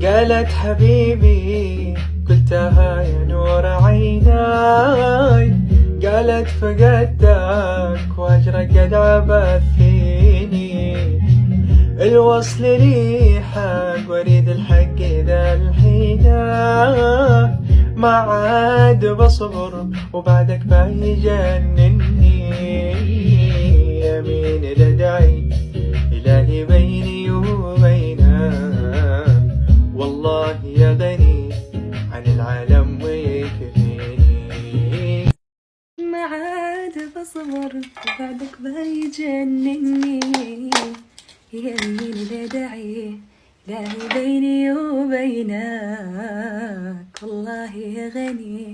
قالت حبيبي قلتها يا نور عيناي، قالت فقدتك واجرك قد عبث فيني، الوصل لي حق واريد الحق ذا الحين، ما عاد بصبر وبعدك بيجنني، يمين لدعي إلهي بيني وبينك، والله يا غني عن العالم ويكفيني، ما عاد بصبر وبعدك بيجنني، يمين لدعي إلهي بيني وبينك، والله يا غني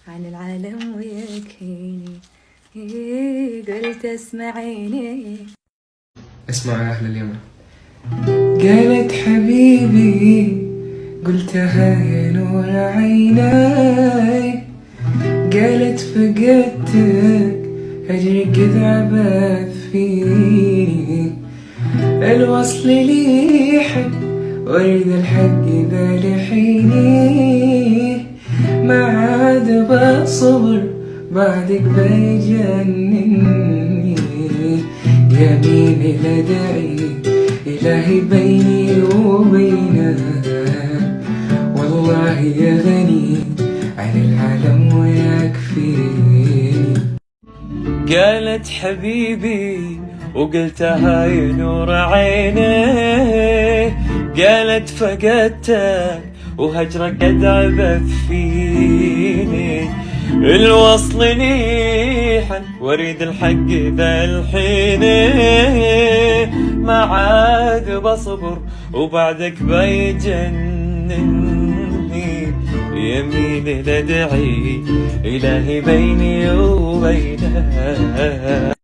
عن العالم ويكفيني، قلت اسمعيني. اسمع يا أهل اليمن. قالت حبيبي قلتها يا نور عيناي، قالت فقدتك أجري قد عبث فيني، الوصل لي حق واريد الحق ذا لحيني، ما عاد بصبر بعدك بيجنني، يميني لدعي إلهي بيني وبينك، والله يا غني عن العالم ويكفيني. قالت حبيبي وقلتها يا نور عيني، قالت فقدتك وهجرك قد عبث فيني، الوصل لي حن واريد الحق ذا الحين، ما عاد بصبر وبعدك بيجنني، يميني لدعي إلهي بيني وبينك.